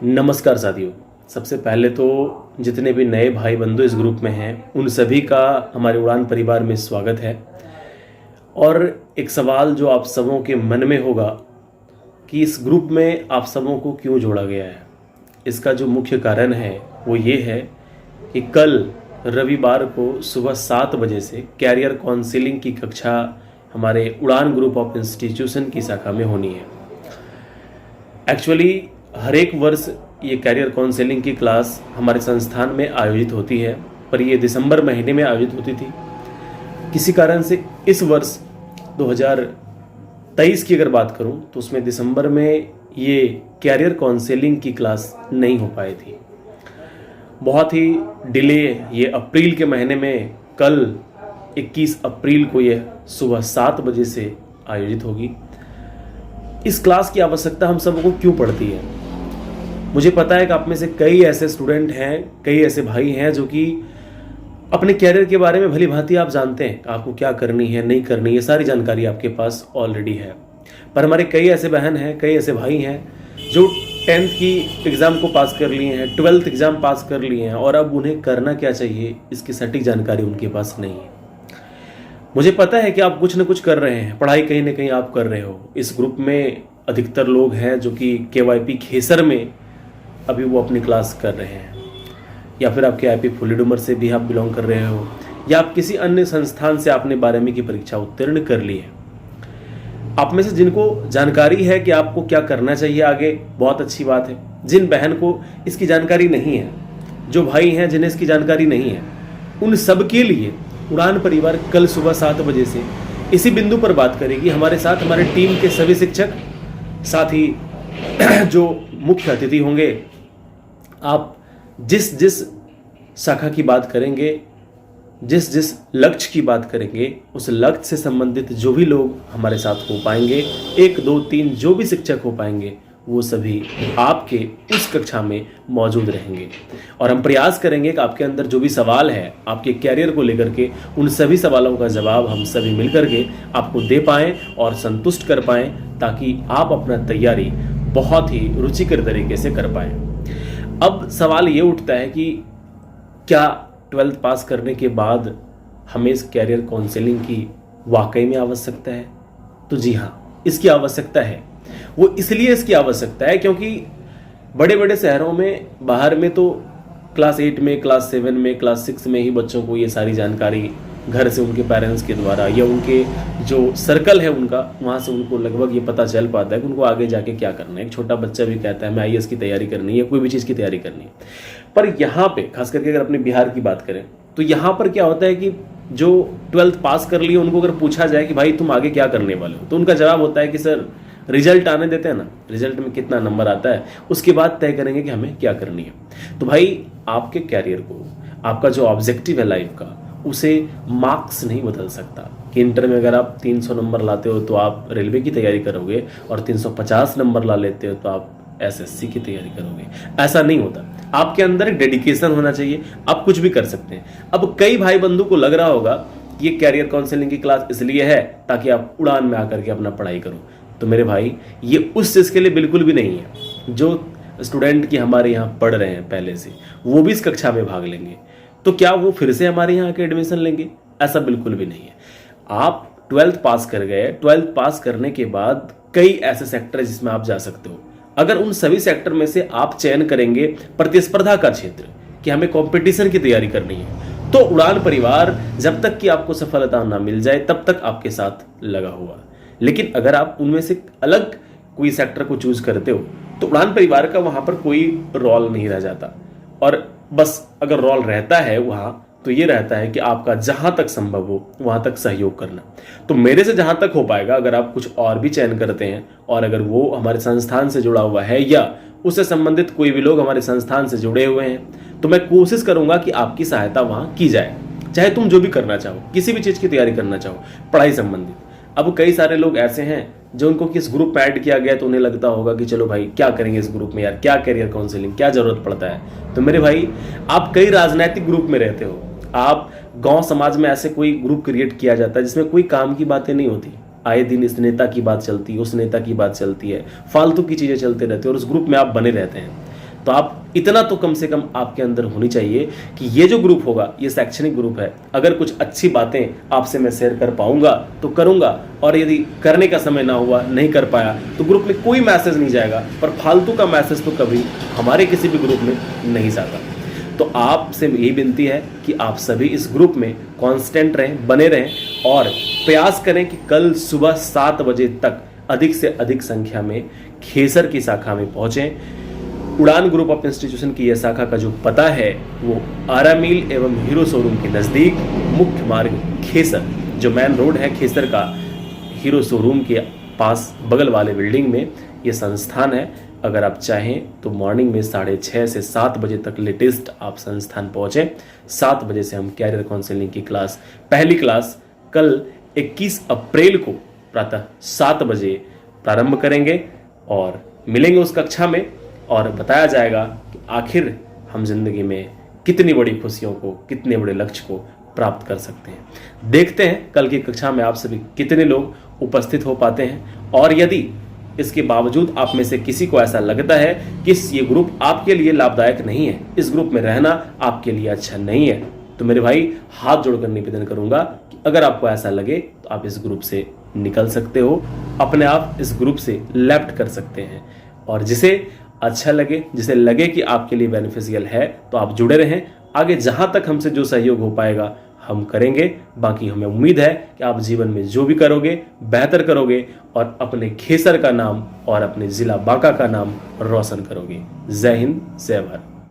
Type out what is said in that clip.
नमस्कार साथियों। सबसे पहले तो जितने भी नए भाई बंधु इस ग्रुप में हैं उन सभी का हमारे उड़ान परिवार में स्वागत है। और एक सवाल जो आप सबों के मन में होगा कि इस ग्रुप में आप सबों को क्यों जोड़ा गया है, इसका जो मुख्य कारण है वो ये है कि कल रविवार को सुबह 7 बजे से कैरियर काउंसलिंग की कक्षा हमारे उड़ान ग्रुप ऑफ इंस्टीट्यूशन की शाखा में होनी है। एक्चुअली हर एक वर्ष ये कैरियर काउंसलिंग की क्लास हमारे संस्थान में आयोजित होती है, पर ये दिसंबर महीने में आयोजित होती थी। किसी कारण से इस वर्ष 2023 की अगर बात करूं तो उसमें दिसंबर में ये कैरियर काउंसलिंग की क्लास नहीं हो पाई थी। बहुत ही डिले ये अप्रैल के महीने में कल 21 अप्रैल को ये सुबह 7 बजे से आयोजित होगी। इस क्लास की आवश्यकता हम सबको क्यों पड़ती है? मुझे पता है कि आप में से कई ऐसे स्टूडेंट हैं, कई ऐसे भाई हैं जो कि अपने कैरियर के बारे में भली भांति आप जानते हैं आपको क्या करनी है, नहीं करनी है, सारी जानकारी आपके पास ऑलरेडी है। पर हमारे कई ऐसे बहन हैं, कई ऐसे भाई हैं जो 10th की एग्ज़ाम को पास कर लिए हैं, 12th एग्ज़ाम पास कर लिए हैं और अब उन्हें करना क्या चाहिए इसकी सटीक जानकारी उनके पास नहीं है। मुझे पता है कि आप कुछ न कुछ कर रहे हैं, पढ़ाई कहीं ना कहीं आप कर रहे हो। इस ग्रुप में अधिकतर लोग हैं जो कि KYP खेसर में अभी वो अपनी क्लास कर रहे हैं, या फिर आप KIP फुल्ली डूमर से भी आप बिलोंग कर रहे हो, या आप किसी अन्य संस्थान से आपने 12वीं की परीक्षा उत्तीर्ण कर ली है। आप में से जिनको जानकारी है कि आपको क्या करना चाहिए आगे, बहुत अच्छी बात है। जिन बहन को इसकी जानकारी नहीं है, जो भाई हैं जिन्हें इसकी जानकारी नहीं है, उन सब के लिए उड़ान परिवार कल सुबह 7 बजे से इसी बिंदु पर बात करेगी। हमारे साथ हमारे टीम के सभी शिक्षक, साथ ही जो मुख्य अतिथि होंगे। आप जिस जिस शाखा की बात करेंगे, जिस जिस लक्ष्य की बात करेंगे, उस लक्ष्य से संबंधित जो भी लोग हमारे साथ हो पाएंगे, 1 2 3 जो भी शिक्षक हो पाएंगे, वो सभी आपके उस कक्षा में मौजूद रहेंगे। और हम प्रयास करेंगे कि आपके अंदर जो भी सवाल है आपके कैरियर को लेकर के, उन सभी सवालों का जवाब हम सभी मिलकर के आपको दे पाएं और संतुष्ट कर पाएं, ताकि आप अपना तैयारी बहुत ही रुचिकर तरीके से कर पाएं। अब सवाल ये उठता है कि क्या 12th पास करने के बाद हमें इस कैरियर काउंसलिंग की वाकई में आवश्यकता है? तो जी हाँ, इसकी आवश्यकता है। वो इसलिए इसकी आवश्यकता है क्योंकि बड़े बड़े शहरों में, बाहर में तो क्लास 8 में, क्लास 7 में, क्लास 6 में ही बच्चों को ये सारी जानकारी घर से उनके पेरेंट्स के द्वारा या उनके जो सर्कल है उनका, वहाँ से उनको लगभग ये पता चल पाता है कि उनको आगे जाके क्या करना है। एक छोटा बच्चा भी कहता है मैं IAS की तैयारी करनी है, कोई भी चीज़ की तैयारी करनी है। पर यहाँ पे खास करके अगर अपने बिहार की बात करें तो यहाँ पर क्या होता है कि जो 12th पास कर लिए उनको अगर पूछा जाए कि भाई तुम आगे क्या करने वाले हो, तो उनका जवाब होता है कि सर रिजल्ट आने देते हैं ना, रिजल्ट में कितना नंबर आता है उसके बाद तय करेंगे कि हमें क्या करनी है। तो भाई आपके कैरियर को, आपका जो ऑब्जेक्टिव है लाइफ का, उसे मार्क्स नहीं बदल सकता। कि इंटर में अगर आप 300 नंबर लाते हो तो आप रेलवे की तैयारी करोगे और 350 नंबर ला लेते हो तो आप SSC की तैयारी करोगे। ऐसा नहीं होता। आपके अंदर एक डेडिकेशन होना चाहिए, आप कुछ भी कर सकते हैं। अब कई भाई बंधु को लग रहा होगा ये कैरियर काउंसलिंग की क्लास इसलिए है ताकि आप उड़ान में आकर के अपना पढ़ाई करो। तो मेरे भाई, ये उस चीज़ के लिए बिल्कुल भी नहीं है। जो स्टूडेंट की हमारे यहाँ पढ़ रहे हैं पहले से, वो भी इस कक्षा में भाग लेंगे, तो क्या वो फिर से हमारे यहाँ आके एडमिशन लेंगे? ऐसा बिल्कुल भी नहीं है। आप 12th पास कर गए, 12th पास करने के बाद कई ऐसे सेक्टर है जिसमें आप जा सकते हो। अगर उन सभी सेक्टर में से आप चयन करेंगे प्रतिस्पर्धा का क्षेत्र, कि हमें कंपटीशन की तैयारी करनी है, तो उड़ान परिवार जब तक कि आपको सफलता ना मिल जाए तब तक आपके साथ लगा हुआ। लेकिन अगर आप उनमें से अलग कोई सेक्टर को चूज करते हो तो उड़ान परिवार का वहां पर कोई रोल नहीं रह जाता। और बस अगर रोल रहता है वहां, तो ये रहता है कि आपका जहां तक संभव हो वहां तक सहयोग करना। तो मेरे से जहां तक हो पाएगा, अगर आप कुछ और भी चयन करते हैं और अगर वो हमारे संस्थान से जुड़ा हुआ है या उससे संबंधित कोई भी लोग हमारे संस्थान से जुड़े हुए हैं, तो मैं कोशिश करूंगा कि आपकी सहायता वहां की जाए। चाहे तुम जो भी करना चाहो, किसी भी चीज की तैयारी करना चाहो पढ़ाई संबंधित। अब कई सारे लोग ऐसे हैं जो उनको किस ग्रुप में ऐड किया गया तो उन्हें लगता होगा कि चलो भाई क्या करेंगे इस ग्रुप में, यार क्या कैरियर काउंसलिंग, क्या जरूरत पड़ता है। तो मेरे भाई, आप कई राजनीतिक ग्रुप में रहते हो, आप गांव समाज में ऐसे कोई ग्रुप क्रिएट किया जाता है जिसमें कोई काम की बातें नहीं होती। आए दिन इस नेता की बात चलती है, उस नेता की बात चलती है, फालतू की चीजें चलते रहती है और उस ग्रुप में आप बने रहते हैं। तो आप इतना तो कम से कम आपके अंदर होनी चाहिए कि ये जो ग्रुप होगा ये शैक्षणिक ग्रुप है, अगर कुछ अच्छी बातें आपसे मैं शेयर कर पाऊंगा तो करूंगा, और यदि करने का समय ना हुआ, नहीं कर पाया, तो ग्रुप में कोई मैसेज नहीं जाएगा, पर फालतू का मैसेज तो कभी हमारे किसी भी ग्रुप में नहीं जाता। तो आपसे यही विनती है कि आप सभी इस ग्रुप में कांस्टेंट रहें, बने रहें, और प्रयास करें कि कल सुबह 7 बजे तक अधिक से अधिक संख्या में खेसर की शाखा में पहुंचें। उड़ान ग्रुप ऑफ इंस्टीट्यूशन की यह शाखा का जो पता है वो आरा मिल एवं हीरो शोरूम के नज़दीक मुख्य मार्ग खेसर, जो मेन रोड है खेसर का, हीरो शोरूम के पास बगल वाले बिल्डिंग में ये संस्थान है। अगर आप चाहें तो मॉर्निंग में 6:30 से 7 बजे तक लेटेस्ट आप संस्थान पहुँचें। 7 बजे से हम कैरियर काउंसलिंग की क्लास, पहली क्लास कल 21 अप्रैल को प्रातः 7 बजे प्रारंभ करेंगे और मिलेंगे उस कक्षा में, और बताया जाएगा कि आखिर हम जिंदगी में कितनी बड़ी खुशियों को, कितने बड़े लक्ष्य को प्राप्त कर सकते हैं। देखते हैं कल की कक्षा में आप सभी कितने लोग उपस्थित हो पाते हैं, और यदि इसके बावजूद आप में से किसी को ऐसा लगता है कि ये ग्रुप आपके लिए लाभदायक नहीं है, इस ग्रुप में रहना आपके लिए अच्छा नहीं है, तो मेरे भाई हाथ जोड़कर निवेदन करूंगा कि अगर आपको ऐसा लगे तो आप इस ग्रुप से निकल सकते हो, अपने आप इस ग्रुप से लेफ्ट कर सकते हैं, और जिसे अच्छा लगे, जिसे लगे कि आपके लिए बेनिफिशियल है, तो आप जुड़े रहें। आगे जहां तक हमसे जो सहयोग हो पाएगा हम करेंगे। बाकी हमें उम्मीद है कि आप जीवन में जो भी करोगे बेहतर करोगे, और अपने खेसर का नाम और अपने जिला बांका का नाम रोशन करोगे। जय हिंद, जय भारत।